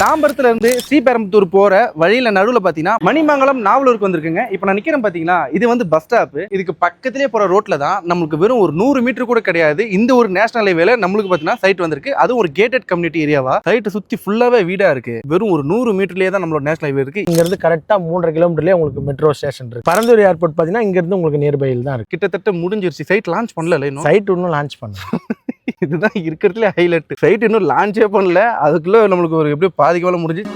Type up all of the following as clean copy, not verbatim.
தாம்பரத்துல இருந்து ஸ்ரீபெரும்புத்தூர் போற வழியில நடுவுல பாத்தீங்கன்னா மணிமங்கலம் நாவலூருக்கு வந்திருக்குங்க. இப்ப நான் நிக்கிறேன் பாத்தீங்களா, இது வந்து பஸ் ஸ்டாப். இதுக்கு பக்கத்திலே போற ரோட்ல தான் நம்மளுக்கு வெறும் ஒரு 100 மீட்டர் கூட கிடையாது. இந்த ஒரு நேஷனல் ஹைவேல நம்மளுக்கு பாத்தீங்கன்னா சைட் வந்திருக்கு. அது ஒரு கேட்டட் கம்யூனிட்டி ஏரியாவா. சைட் சுத்தி ஃபுல்லாவே வீடா இருக்கு. வெறும் ஒரு 100 மீட்டர்லயே தான் நம்மளோட நேஷனல் ஹைவே இருக்கு. இங்க இருந்து கரெக்டா 3.5 கிலோமீட்டர்லயே உங்களுக்கு மெட்ரோ ஸ்டேஷன் இருக்கு. பரந்தூர் ஏர்போர்ட் பாத்தீங்கன்னா இங்க இருந்து உங்களுக்கு நியர்பையில் தான் இருக்கு. கிட்டத்தட்ட முடிஞ்சிருச்சு. சைட் லான்ச் பண்ணல இன்னும். சைட் இன்னும் லான்ச் பண்ணல. இதுதான் இருக்கிறதுல ஹைலைட். சைட் இன்னும் லான்ச்சே பண்ணல. அதுக்குள்ள நம்மளுக்கு ஒரு எப்படி பாதிக்கு மேல முடிஞ்சு.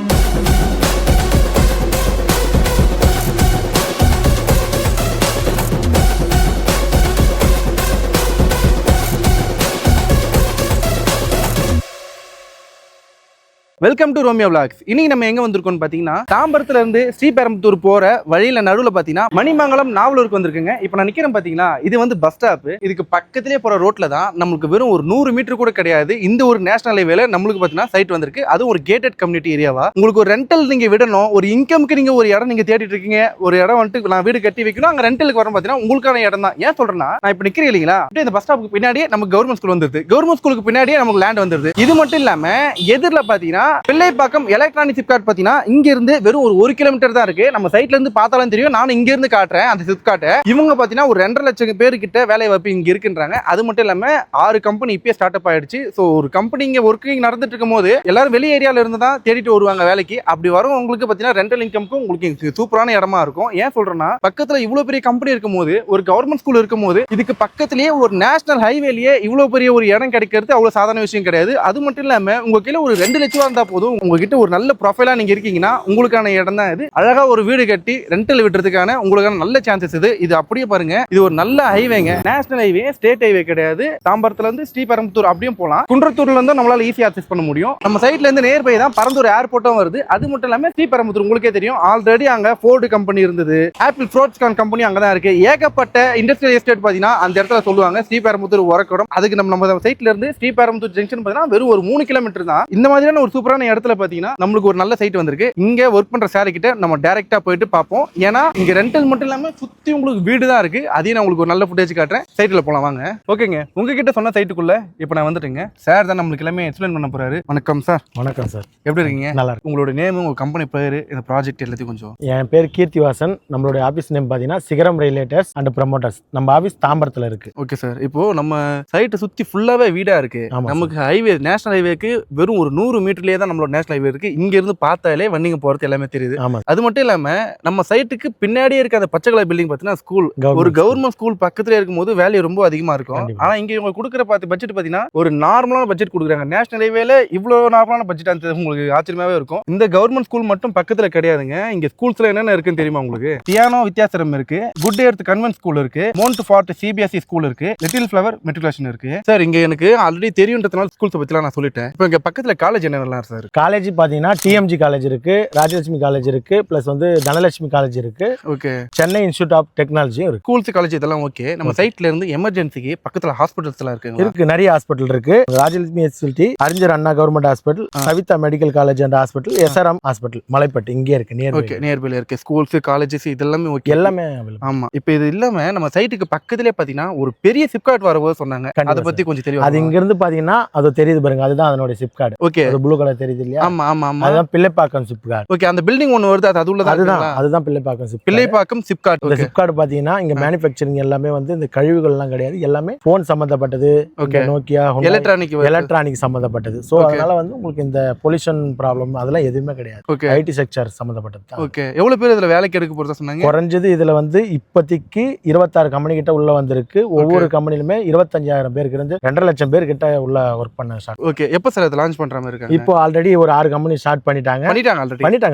Welcome to Romeo vlogs. இன்னைக்கு நம்ம எங்க வந்திருக்கோம்னு பாத்தீங்கன்னா தாம்பரத்துல இருந்து ஸ்ரீபெரும்புத்தூர் போற வழியில நடுவுல பாத்தீங்கன்னா மணிமங்கலம் நாவலூருக்கு வந்திருக்குங்க. இப்ப நான் நிக்கிறேன் பாத்தீங்களா, இது வந்து பஸ் ஸ்டாப். இதுக்கு பக்கத்திலே போற ரோட்ல தான் நம்மளுக்கு வெறும் ஒரு 100 மீட்டர் கூட கிடையாது. இந்த ஒரு நேஷனல் ஹைவேல நம்மளுக்கு பாத்தீங்கன்னா சைட் வந்திருக்கு. அது ஒரு கேட்டட் கம்யூனிட்டி ஏரியாவா. உங்களுக்கு ஒரு ரெண்டல் நீங்க விடணும், ஒரு இன்கம்க்கு நீங்க ஒரு இடம் நீங்க தேடிட்டு இருக்கீங்க, ஒரு இடம் வந்துட்டு நான் வீடு கட்டி வைக்கணும், அங்க ரெண்டலுக்கு வரும் பாத்தீங்கன்னா உங்களுக்கான இடம் தான். ஏன் சொல்றேன்னா, நான் இப்ப நிக்கிறேன் இல்லீங்களா, அப்படியே இந்த பஸ் ஸ்டாப்புக்கு பின்னாடியே நமக்கு கவர்மெண்ட் ஸ்கூல் வந்துருது. கவர்மெண்ட் ஸ்கூலுக்கு பின்னாடியே நமக்கு லேண்ட் வந்துருது. இது மட்டும் இல்லாம எதிரில பாத்தீங்கன்னா பிள்ளைப்பாக்கம் எலக்ட்ரானிக் சிப்கார்ட் பாத்தீங்கன்னா இங்க இருந்து வெறும் ஒரு 1 கிலோமீட்டர் தான் இருக்கு. நம்ம சைட்ல இருந்து பார்த்தாலும் தெரியும். நான் இங்க இருந்து காட்டுறேன் அந்த சிப்கார்ட்டை. இவங்க பாத்தீங்கன்னா ஒரு 2.5 லட்சம் பேர் கிட்ட வேலை வாய்ப்பு இங்க இருக்குன்றாங்க. அது மட்டும் இல்லாம 6 கம்பெனி இப்பயே ஸ்டார்ட் அப் ஆயிடுச்சு. சோ ஒரு கம்பெனி இங்க ஒர்க்கிங் நடந்துட்டு இருக்கும் போது எல்லாரும் வெளி ஏரியால இருந்து தான் தேடிட்டு வருவாங்க வேலைக்கு. அப்படி வரும் உங்களுக்கு பாத்தீங்கன்னா ரெண்டல் இன்கம்க்கும் உங்களுக்கு சூப்பரான இடமா இருக்கும். ஏன் சொல்றேன்னா, பக்கத்துல இவ்வளவு பெரிய கம்பெனி இருக்கும் போது, ஒரு கவர்மெண்ட் ஸ்கூல் இருக்கும் போது, இதுக்கு பக்கத்திலேயே ஒரு நேஷனல் ஹைவேலயே இவ்வளவு பெரிய ஒரு இடம் கிடைக்கிறது அவ்வளவு சாதாரண விஷயம் கிடையாது. அது மட்டும் இல்லாம உங்க கீழ ஒரு 2 லட்சம் இருந்தா போதும், உங்ககிட்ட ஒரு நல்ல ப்ரொஃபைலா நீங்க இருக்கீங்கன்னா உங்களுக்கான இடம் தான் இது. அழகா ஒரு வீடு கட்டி ரெண்டல் விட்டுறதுக்கான உங்களுக்கான நல்ல சான்சஸ் இது. இது அப்படியே பாருங்க, இது ஒரு நல்ல ஹைவேங்க. நேஷனல் ஹைவே, ஸ்டேட் ஹைவே கிடையாது. தாம்பரத்துல இருந்து ஸ்ரீபெரும்புத்தூர் அப்படியே போலாம். குன்றத்தூர்ல இருந்து நம்மளால ஈஸியா அக்சஸ் பண்ண முடியும். நம்ம சைட்ல இருந்து நியர்பை தான் பரந்தூர் ஏர்போர்ட்டும் வருது. அது மட்டும் இல்லாம ஸ்ரீபெரும்புத்தூர் உங்களுக்கே தெரியும், ஆல்ரெடி அங்க ஃபோர்டு கம்பெனி இருந்தது, ஆப்பிள் ஃப்ரூட்ஸ்கான் கம்பெனி அங்கதான் இருக்கு. ஏகப்பட்ட இண்டஸ்ட்ரியல் எஸ்டேட் பாத்தீங்கன்னா அந்த இடத்துல சொல்லுவாங்க ஸ்ரீபெரும்புத்தூர் உரக்கடம். அதுக்கு நம்ம சைட்ல இருந்து ஸ்ரீபெரும்புத்தூர் ஜங்ஷன் பாத்தீங்கன்னா வெறும் ஒரு 3 கிலோமீட்டர் தான். இந்த மாதிரியான ஒரு சூப்பரான இடத்துல பாத்தீங்கன்னா நம்மளுக்கு ஒரு நல்ல சைட் வந்திருக்கு. இங்க ஒர்க் பண்ற சாரி கிட்ட நம்ம டைரக்டா போயிட்டு பார்ப்போம். ஏன்னா இங்க ரெண்டல் மட்டும் இல்லாம சுத்தி உங்களுக்கு வீடு தான் இருக்கு. அதையும் நான் உங்களுக்கு ஒரு நல்ல ஃபுட்டேஜ் காட்டுறேன். சைட்ல போலாம் வாங்க. ஓகேங்க, உங்ககிட்ட சொன்ன சைட்டுக்குள்ள இப்போ நான் வந்துட்டேங்க. சார் தான் நம்மளுக்கு எல்லாமே எக்ஸ்பிளைன் பண்ண போறாரு. வணக்கம் சார். வணக்கம் சார். எப்படி இருக்கீங்க? நல்லா இருக்கு. உங்களோட நேம், உங்க கம்பெனி பேர், இந்த ப்ராஜெக்ட் எல்லாத்தையும் கொஞ்சம். என் பேர் கீர்த்திவாசன். நம்மளுடைய ஆபீஸ் நேம் பாத்தீங்கன்னா சிகரம் ரியலேட்டர்ஸ் அண்ட் ப்ரமோட்டர்ஸ். நம்ம ஆபீஸ் தாம்பரத்துல இருக்கு. Okay sir. இப்போ நம்ம சைட்டு சுத்தி ஃபுல்லாவே வீடா இருக்கு. நமக்கு ஹைவே, நேஷனல் ஹைவேக்கு வெறும் ஒரு 100 மீட்டர்லயே தான் நம்மளோட நேஷனல் ஹைவே இருக்கு. இங்க இருந்து பார்த்தாலே வண்டிங்க போறது எல்லாமே தெரியுது. அது மட்டும் இல்லாம நம்ம சைட்டுக்கு பின்னாடியே இருக்க அந்த பச்சை கலர் பில்டிங் பாத்தீங்கன்னா ஸ்கூல், ஒரு கவர்மெண்ட் ஸ்கூல் பக்கத்துல இருக்கும்போது வேல்யூ ரொம்ப அதிகமா இருக்கும். ஆனா இங்க இவங்க கொடுக்குற பட்ஜெட் பாத்தீங்கன்னா ஒரு நார்மலான பட்ஜெட் கொடுக்குறாங்க. நேஷனல் ஹைவேல இவ்வளவு நார்மலான பட்ஜெட் அந்த உங்களுக்கு ஆச்சரியமாவே இருக்கும். இந்த கவர்மெண்ட் ஸ்கூல் மட்டும் பக்கத்துல கிடையாதுங்க. இங்க ஸ்கூல்ஸ்ல என்னென்ன இருக்குன்னு தெரியுமா உங்களுக்கு? பியானோ வித்யாசரம் இருக்கு, குட் எர்த் கன்வென்ட் ஸ்கூல் இருக்கு, மவுண்ட் ஃபார்ட் சிபிஎஸ்இ ஸ்கூல் இருக்கு, லிட்டில் ஃபிளவர் மெட்ரிகுலேஷன் இருக்கு. சார் இங்க எனக்கு ஆல்ரெடி தெரியும்ன்றதுனால ஸ்கூல்ஸ் பத்திலாம் நான் சொல்லிட்டேன். இப்போ இங்க பக்கத்துல காலேஜ் என்னென்னலாம் சார்? காலேஜ் பாத்தீங்கன்னா டிஎம்ஜி காலேஜ் இருக்கு, ராஜலட்சுமி காலேஜ் இருக்கு, பிளஸ் வந்து தனலட்சுமி காலேஜ் இருக்கு. ஓகே. சென்னை இன்ஸ்டிடியூட் ஆஃப் டெக்னாலஜியும் இருக்கு. ஸ்கூல்ஸ் காலேஜ் இதெல்லாம் ஓகே. நம்ம சைட்ல இருந்து எமர்ஜென்சிக்கு பக்கத்துல ஹாஸ்பிட்டல்ஸ் எல்லாம் இருக்கு. நிறைய ஹாஸ்பிட்டல் இருக்கு. Rajalakshmi SLT, Arignar Anna government hospital, Savitha medical college and hospital, SRM hospital Malaipattu இங்கே இருக்கு. நியர்பைல இருக்கு ஸ்கூல்ஸ் காலேஜஸ் இதெல்லாமே ஓகே, எல்லாமே அவைலபிள். ஆமா. இப்போ இது இல்லாம நம்ம சைட்டுக்கு பக்கத்திலே பாத்தீங்கன்னா ஒரு பெரிய சிப்கார்ட் வரப்போ சொன்னாங்க. அதை பத்தி கொஞ்சம் தெரியும். அது இங்க இருந்து பாத்தீங்கன்னா அது தெரியுது பாருங்க, அதுதான் அதனோட சிப்கார்ட். ஓகே. அது ப்ளூ கலர் தெரியுது இல்லையா? ஆமா ஆமா ஆமா. அதுதான் பிள்ளைப்பாக்கம் சிப்கார்ட். ஓகே. அந்த பில்டிங் ஒன்னு வருது, அது உள்ளதா? அதுதான் பிள்ளைப்பாக்கம் சிப்கார்ட். பிள்ளைப்பாக்கம் சிப்கார்ட். இந்த சிப்கார்ட் பாத்தீங்கன்னா இங்க மேனுஃபேக்சரிங் எல்லாமே வந்து இந்த கழிவுகள் எல்லாம் கிடையாது, எல்லாமே போன் சம்பந்தப்பட்டது, நோக்கியா எலக்ட்ரானிக் சம்பந்தப்பட்டது. சோ அதனால வந்து உங்களுக்கு இந்த பொல்யூஷன் ப்ராப்ளம் அதெல்லாம் எதுவுமே கிடையாது. ஐடி செக்டர் சம்பந்தப்பட்டது. ஓகே. எவ்வளவு பேர் இதுல வேலைக்கு எடுக்க போறதா சொன்னாங்க? குறைஞ்சது இதுல வந்து இப்போதைக்கு 26 கம்பெனி கிட்ட உள்ள வந்திருக்கு. ஒவ்வொரு கம்பெனிலுமே 25,000 பேருக்கு இருந்து 2.5 லட்சம் பேர் கிட்ட உள்ள ஒர்க் பண்ண ஸ்டார்ட். ஓகே. எப்ப சார் இது லான்ச் பண்ற மாதிரி இருக்காங்க? இப்போ ஆல்ரெடி ஒரு 6 கம்பெனி ஸ்டார்ட் பண்ணிட்டாங்க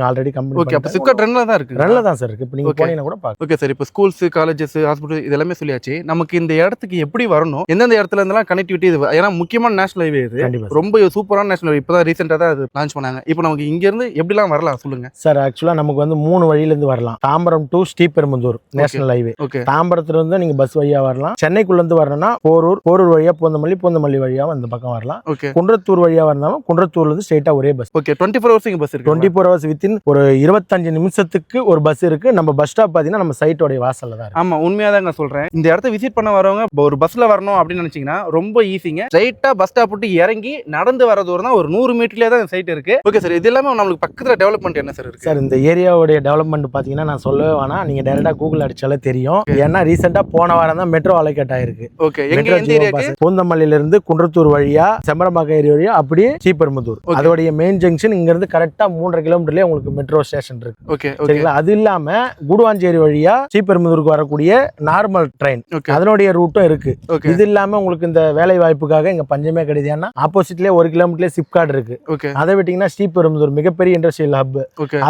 ஆல்ரெடி கம்பெனி. ஓகே. அப்ப சிப்கார்ட் ரன்ல தான் இருக்கு. ரன்ல தான் சார் இருக்கு. இப்போ நீங்க போனீங்கன்னா கூட பாருங்க. Okay sir. இப்போ ஸ்கூல்ஸ், காலேஜஸ், ஹாஸ்பிடல் இதெல்லாம் சொல்லியாச்சு. நமக்கு இந்த இடத்துக்கு எப்படி வரணும், எந்தெந்த இடத்துல இருந்தெல்லாம் கனெக்டிவிட்டி இது? ஏன்னா முக்கியமான நேஷனல் ஹைவே இது, ரொம்ப சூப்பரான நேஷனல் ஹைவே. இப்பதான் ரீசெண்டா தான் அது லான்ச் பண்ணாங்க. இப்போ நமக்கு இங்க இருந்து எப்படிலாம் வரலாம் சொல்லுங்க சார். ஆக்சுவலா நமக்கு வந்து 3 வழியில இருந்து வரலாம். Tambaram to Sriperumbudur national highway. தாம்பரத்துல இருந்து நீங்க பஸ் வழியா வரலாம். சென்னைக்குள்ள இருந்து வரணும்னா போரூர் வழியா பூந்தமல்லி வழியா இந்த பக்கம் வரலாம். குன்றத்தூர் வழியா வரணும், குன்றத்தூர்ல இருந்து ஸ்ட்ரெயிட்டா ஒரே பஸ். ஓகே 24 ஹவர்ஸ் இங்க பஸ் இருக்கு. 24 ஹவர்ஸ் வித்தின் ஒரு 25 நிமிஷத்துக்கு ஒரு பஸ் இருக்கு. நம்ம பஸ் ஸ்டாப் பாத்தீங்கன்னா நம்ம சைட்டோட வாசல்ல தான் இருக்கு. ஆமா உண்மையா தாங்க சொல்றேன். இந்த இடத்த விசிட் பண்ண வரவங்க ஒரு பஸ்ல வரணும் அப்படின்னு நினைச்சீங்கன்னா ரொம்ப ஈஸிங்க. ஸ்ட்ரைட்டா பஸ் ஸ்டாப் விட்டு இறங்கி நடந்து வர தூரம் தான், ஒரு 100 மீட்டர்லயே தான் சைட் இருக்கு. ஓகே சார், இது எல்லாமே நம்மளுக்கு பக்கத்துல டெவலப்மெண்ட் என்ன சார் இருக்கு? சார் இந்த ஏரியாவுடைய டெவலப்மெண்ட் பாத்தீங்கன்னா நான் சொல்லவே வேணாம், நீங்க டைரக்டா கூகுள் அடிச்சாலே தெரியும். ஏன்னா ரீசெண்டா போன வாரம் தான் மெட்ரோ அலோகேட் ஆயிருக்கு. ஓகே, எங்க எந்த ஏரியாக்கு? பூந்தமல்லியில இருந்து குன்றத்தூர் வழியா செம்பரம்பாக்கம் ஏரியா வழியா அப்படியே ஸ்ரீபெரும்புதூர், அதோடைய மெயின் ஜங்ஷன் இங்க இருந்து கரெக்டா 3.5 கிலோமீட்டர்லயே உங்களுக்கு மெட்ரோ ஸ்டேஷன் இருக்கு. ஓகே சரிங்களா? அது இல்லாம குடுவாஞ்சேரி வழியா ஸ்ரீபெரும்புதூருக்கு வரக்கூடிய நார்மல் ட்ரெயின் அதனுடைய ரூட்டும் இருக்கு. இது இல்லாம உங்களுக்கு இந்த வேலை வாய்ப்புக்காக இங்க பஞ்சமே கிடையாது. ஏன்னா ஆப்போசிட்லயே 1 கிலோமீட்டர்லயே சிப்கார்டு இருக்கு. அதை விட்டீங்கன்னா ஸ்ரீபெரும்புதூர் மிகப்பெரிய இண்டஸ்ட்ரியல் ஹப்.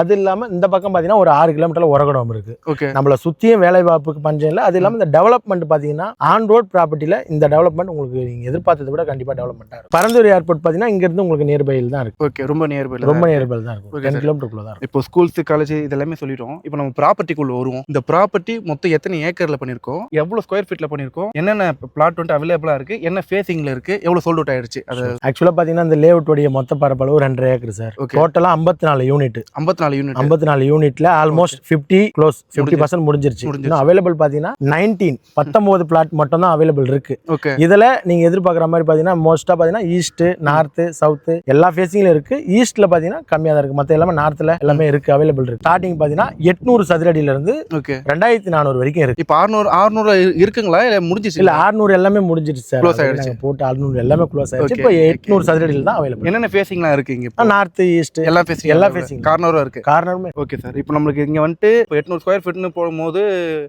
அது இல்லாம இந்த பக்கம் பாத்தீங்கன்னா ஒரு 6 கிலோமீட்டர்ல உரகடம் இருக்கு. நம்மள சுத்தியும் வேலை வாய்ப்புக்கு பஞ்சம் இல்லை. அது இல்லாம இந்த டெவலப்மெண்ட் பாத்தீங்கன்னா ஆன் ரோட் ப்ராப்பர்ட்டில இந்த டெவலப்மெண்ட் உங்களுக்கு நீங்க எதிர்பார்த்ததை விட கண்டிப்பா டெவலப்மெண்ட் ஆகும். பரந்தூர் ஏர்போர்ட் பாத்தீங்கன்னா இங்க இருந்து உங்களுக்கு நியர்பைல தான் இருக்கு. ஓகே, ரொம்ப நியர்பை தான் இருக்கும். 10 கிலோமீட்டருக்குள்ள தான். இப்போ ஸ்கூல்ஸ் காலேஜ் இதெல்லாமே சொல்லிட்டோம். இப்போ நம்ம ப்ராப்பர்ட்டிக்குள்ள வருவோம். இந்த ப்ராப்பர்ட்டி மொத்தம் எத்தனை ஏக்கர்ல பண்ணிருக்கோம், எவ்வளவு ஸ்கொயர் ஃபீட்ல பண்ணிருக்கோம், என்னென்ன பிளாட் வந்து அவைலபிளா இருக்கு, என்ன ஃபேசிங்ல இருக்கு, எவ்வளவு சோல்ட் அவுட் ஆயிடுச்சு? அது ஆக்சுவலா பாத்தீங்கன்னா இந்த லேஅவுட் உடைய மொத்த பரப்பளவு 2.5 ஏக்கர் சார். டோட்டலா 54 யூனிட். 54 யூனிட்ல ஆல்மோஸ்ட் 50% முடிஞ்சிருச்சு. இன்னும் அவைலபிள் பாத்தீங்கன்னா 19 பிளாட் மட்டும் தான் அவைலபிள் இருக்கு. இதுல நீங்க எதிர்பார்க்குற மாதிரி பாத்தீங்கன்னா மோஸ்டா பாத்தீங்கன்னா ஈஸ்ட், நார்த், சவுத் எல்லா ஃபேசிங்ல இருக்கு. ஈஸ்ட்ல பாத்தீங்கன்னா கம்மியா தான் இருக்கு. மத்த எல்லாமே நார்த்ல எல்லாமே இருக்கு, அவைலபிள் இருக்கு. ஸ்டார்டிங் பாத்தீங்கன்னா 800 சதுர அடியில இருந்து 2400 வரைக்கும் இருக்கு. இப்போ 600 இருக்குங்களா இல்ல முடிஞ்சிச்சு? இல்ல 600 எல்லாமே முடிஞ்சிருச்சு சார். க்ளோஸ் ஆயிடுச்சு. போட்டு 600 எல்லாமே க்ளோஸ் ஆயிடுச்சு. இப்போ 800 சதுர அடியில தான் அவைலபிள். என்னென்ன ஃபேசிங்லாம் இருக்கு இங்க? நார்த், ஈஸ்ட் எல்லா ஃபேசிங் கார்னரும் இருக்கு. கார்னருமே. ஓகே சார், இப்போ நமக்கு இங்க வந்துட்டு 800 ஸ்கொயர் ஃபீட்னு போடும்போது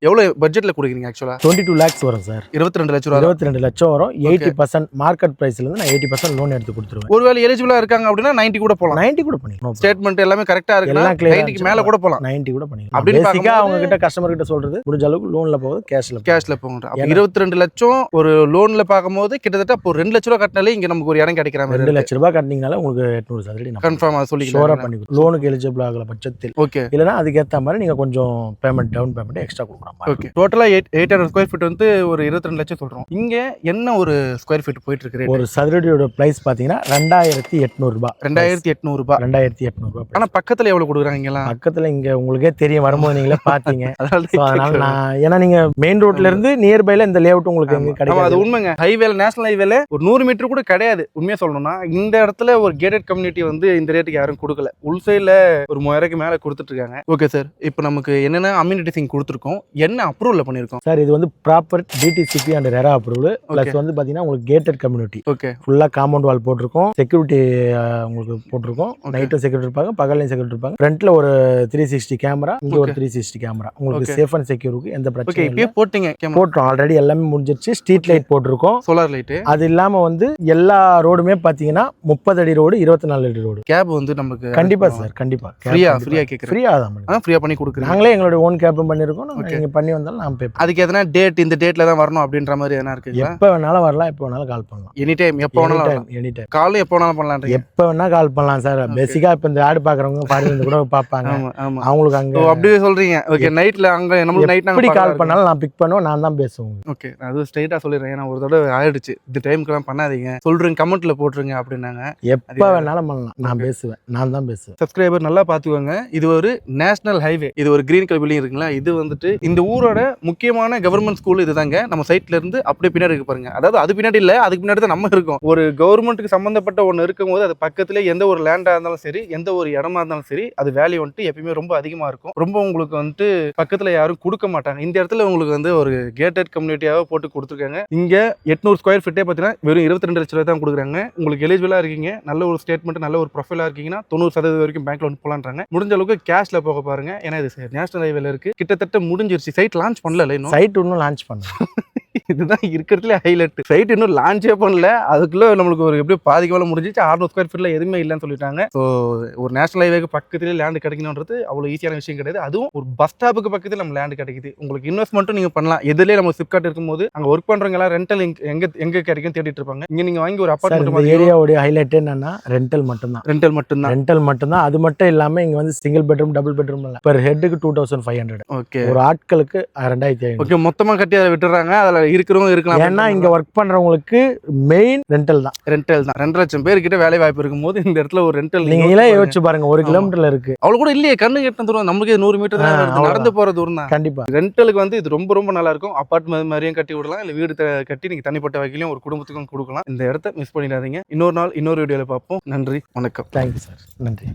எவ்வளவு பட்ஜெட்ல கொடுக்குறீங்க? ஆக்சுவலா 22 lakhs வரும் சார். 22 லட்சம் ரூபாய். 22 லட்சம் வரும். 80% மார்க்கெட் பிரைஸ்ல இருந்து நான் 80% லோன் எடுத்து கொடுத்துருவேன். ஒருவேளை எலிஜிபிளா இருக்காங்க அப்படின்னா 90 கூட போலாம். 90 கூட பண்ணிக்கலாம். ஸ்டேட்மெண்ட் எல்லாமே கரெக்ட்டா இருக்குன்னா 90க்கு மேல கூட போலாம். 90 கூட பண்ணிக்கலாம். அப்படி பேசிக்கா அவங்க கிட்ட கஸ்டமர் கிட்ட சொல்றது முடிஞ்ச அளவுக்கு லோன்ல போகுது, கேஷ்ல போகுது. அப்ப 22 லட்சம் ஒரு லோன்ல பாக்கும்போது கிட்டத்தட்ட அப்போ 2 லட்சம் ரூபாய் கட்டினாலே இங்க நமக்கு ஒரு இடம் கிடைக்கிற மாதிரி. 2 லட்சம் ரூபாய் கட்டினீங்கனால உங்களுக்கு 800 சதுரடி கன்ஃபார்மா சொல்லிக்கலாம். ஷோரா பண்ணிக்கலாம். லோனுக்கு எலிஜிபிள் ஆகல பட்சத்தில். ஓகே. இல்லனா அதுக்கு ஏத்த மாதிரி நீங்க கொஞ்சம் பேமெண்ட் டவுன் பேமெண்ட் எக்ஸ்ட்ரா கொடுக்கணும். ஓகே. டோட்டலா 800 ஸ்கொயர் ஃபீட் வந்து ஒரு 22 லட்சம் சொல்றோம். இங்க என்ன ஒரு ஸ்கொயர் ஃபீட் போயிட்டு இருக்கு? ஒரு சதுரடியோட பிரைஸ் பாத்தீங்கன்னா 2800 ரூபாய். 2800 ரூபாய். 2800 ரூபாய். ஆனா பக்கத்துல எவ்வளவு கொடுக்குறாங்க இங்கலாம்? பக்கத்துல இங்க உங்களுக்கே தெரியும், வரும்போது நீங்களே பாத்தீங்க. அதனால நான் ஏன்னா நீங்க மெயின் ரோட்ல இருந்து நியர்பைல இந்த லேஅவுட் உங்களுக்கு எங்க கிடைக்கும்? அது உண்மைங்க. ஹைவேல, நேஷனல் ஹைவேல ஒரு 100 மீட்டர் கூட கிடையாது. உண்மையா சொல்லணும்னா இந்த இடத்துல ஒரு கேட்டட் கம்யூனிட்டி வந்து இந்த ரேட்டுக்கு யாரும் கொடுக்கல. உள் சைடுல ஒரு 3000க்கு மேல கொடுத்துட்டு இருக்காங்க. ஓகே சார், இப்போ நமக்கு என்னென்ன அம்யூனிட்டிஸ் இங்க கொடுத்துருக்கோம், என்ன அப்ரூவல் பண்ணிருக்கோம் சார்? இது வந்து proper DTCP and RERA approval. Plus வந்து பாத்தீங்கன்னா உங்களுக்கு கேட்டட் கம்யூனிட்டி. ஓகே. ஃபுல்லா காம்பவுண்ட் வால் போட்டிருக்கோம். செக்யூரிட்டி உங்களுக்கு போட்டிருக்கோம். நைட்டும் செக்யூரிட்டி இருப்பாங்க, பகல்லையும் செக்யூரிட்டி இருப்பாங்க. ஃப்ரண்ட்ல ஒரு 360 கேமரா, இங்க ஒரு 360 கேமரா. உங்களுக்கு சேஃப் அண்ட் செக்யூருக்கு எந்த பிரச்சனையும் இல்லை. போட்டீங்க? போட்டோம் ஆல்ரெடி, எல்லாமே முடிஞ்சிருச்சு. ஸ்ட்ரீட் லைட் போட்டிருக்கோம், சோலார் லைட். அது இல்லாம வந்து எல்லா ரோடுமே பாத்தீங்கன்னா 30 அடி ரோடு, 24 அடி ரோடு. கேப் வந்து நமக்கு கண்டிப்பா சார், கண்டிப்பா ஃப்ரீயா கேக்குறேன். ஃப்ரீயா தான் ஃப்ரீயா பண்ணி கொடுக்குறோம். நாங்களே எங்களோட ஓன் கேப்பும் பண்ணிருக்கோம். நீங்க பண்ணி வந்தாலும் நான் பே. அதுக்கு எதனா டேட், இந்த டேட்ல தான் வரணும் அப்படின்ற மாதிரி எதனா இருக்குங்களா? எப்ப வேணாலும் வரலாம், எப்ப வேணாலும் கால் பண்ணலாம். எனி டைம், எப்ப வேணாலும். எனி டைம் கால் எப்ப வேணாலும் பண்ணலாம். எப்ப வேணா கால் பண்ணலாம் சார். பேசிக்கா இப்ப இந்த ஆட் பாக்குறவங்க பாருங்க கூட பாப்பாங்க. அவங்களுக்கு அங்க அப்படியே சொல்றீங்க. ஓகே. நைட்ல அங்க நமக்கு நைட் எப்படி கால் பண்ணாலும் நான் பிக் பண்ணுவேன், நான் தான் பேசுவேன். ஓகே. அது ஸ்ட்ரைட்டா சொல்லிடுறேன். ஏன்னா ஒரு தடவை ஆயிடுச்சு, இந்த டைம்க்குலாம் பண்ணாதீங்க, சொல்றேன் கமெண்ட்ல போட்டுருங்க அப்படின்னாங்க. எப்ப வேணாலும் பண்ணலாம், நான் பேசுவேன், நான் தான் பேசுவேன். சப்ஸ்கிரைபர் நல்லா பாத்துக்கோங்க. இது ஒரு நேஷனல் ஹைவே. இது ஒரு கிரீன் கலர் பில்டிங் இருக்குங்களா, இது வந்துட்டு இந்த ஊரோட முக்கியமான கவர்மெண்ட் ஸ்கூல் இதுதாங்க. நம்ம சைட்ல இருந்து அப்படியே பின்னாடி இருக்கு பாருங்க. அதாவது அது பின்னாடி இல்ல, அதுக்கு பின்னாடி தான் நம்ம இருக்கோம். ஒரு கவர்மெண்ட்டுக்கு சம்பந்தப்பட்ட ஒன்று இருக்கும்போது அது பக்கத்துல எந்த ஒரு லேண்டா இருந்தாலும் சரி, எந்த ஒரு இடமா இருந்தாலும் சரி, அது வேல்யூ வந்துட்டு எப்பயுமே ரொம்ப அதிகமா இருக்கும். ரொம்ப உங்களுக்கு வந்துட்டு பக்கத்துல யாரும் கொடுக்க மாட்டாங்க. இந்த இடத்துல உங்களுக்கு வந்து ஒரு கேட்டட் கம்யூனிட்டியாக போட்டு கொடுத்துருக்காங்க. இங்க 800 ஸ்கொயர் ஃபீட்டே பார்த்தீங்கன்னா வெறும் 22 லட்சம் ரூபாய் தான் கொடுக்குறாங்க. உங்களுக்கு எலிஜிபிளா இருக்கீங்க, நல்ல ஒரு ஸ்டேட்மெண்ட், நல்ல ஒரு ப்ரொஃபைலா இருக்கீங்கன்னா 90% வரைக்கும் பேங்க்ல வந்து போலான்றாங்க. முடிஞ்ச அளவுக்கு கேஷ்ல போக பாருங்க. ஏன்னா இது நேஷனல் ஹைவேல இருக்கு. கிட்டத்தட்ட முடிஞ்சிருச்சு. சைட் லான்ச் பண்ணல, இன்னும் சைட் இன்னும் லான்ச் பண்ணல. இதுதான் இருக்கிறதுல ஹைலைட். சைட் இன்னும் லான்ச்சே பண்ணல, அதுக்குள்ள நம்மளுக்கு ஒரு எப்படி பாதிக்கு மேல முடிஞ்சிச்சு. 600 ஸ்கொயர் ஃபீட்ல எதுவுமே இல்லைன்னு சொல்லிட்டாங்க. ஸோ ஒரு நேஷனல் ஹைவேக்கு பக்கத்துல லேண்ட் கிடைக்கணுன்றது அவ்வளவு ஈஸியான விஷயம் கிடையாது. அதுவும் ஒரு பஸ் ஸ்டாப்புக்கு பக்கத்துல நம்ம லேண்ட் கிடைக்குது. உங்களுக்கு இன்வெஸ்ட்மெண்ட்டும் நீங்க பண்ணலாம். எதுலேயே நம்ம சிப்காட் இருக்கும்போது அங்க ஒர்க் பண்றவங்க எல்லாம் ரெண்டல் எங்க கிடைக்கும் தேடிட்டு இருப்பாங்க. இங்க நீங்க வாங்கி ஒரு அபார்ட்மெண்ட். ஏரியாவுடைய ஹைலைட் என்னன்னா ரெண்டல் மட்டும்தான். ரெண்டல் மட்டும்தான். அது மட்டும் இல்லாம இங்க வந்து சிங்கிள் பெட்ரூம், டபுள் பெட்ரூம் இல்ல. பெர் ஹெட்டுக்கு 2500. ஓகே. ஒரு ஆட்களுக்கு 2500. ஓகே. மொத்தமா கட்டி அதை விட்டுறாங்க. அதுல இருக்கிறவங்க இருக்கலாம். ஏன்னா இங்க ஒர்க் பண்றவங்களுக்கு மெயின் ரெண்டல் தான். ரெண்டல் தான். 2 லட்சம் பேர்கிட்ட வேலை வாய்ப்பு இருக்கும்போது இந்த இடத்துல ஒரு ரெண்டல் நீங்களே யோசிச்சு பாருங்க, 1 கிலோமீட்டர்ல இருக்கு. அவ்வளவு கூட இல்லையே, கண்ணு கெட்டின தூரம், நமக்கு 100 மீட்டர் தான் வருது, நடந்து போற தூரம் தான். கண்டிப்பா ரெண்டலுக்கு வந்து இது ரொம்ப ரொம்ப நல்லா இருக்கும். அபார்ட்மெண்ட் மாதிரியும் கட்டி விடலாம், இல்ல வீடு கட்டி நீங்க தனிப்பட்ட வகையிலும் ஒரு குடும்பத்துக்கும் கொடுக்கலாம். இந்த இடத்த மிஸ் பண்ணிடாதீங்க. இன்னொரு நாள் இன்னொரு வீடியோல பார்ப்போம். நன்றி, வணக்கம். தேங்க்யூ சார், நன்றி.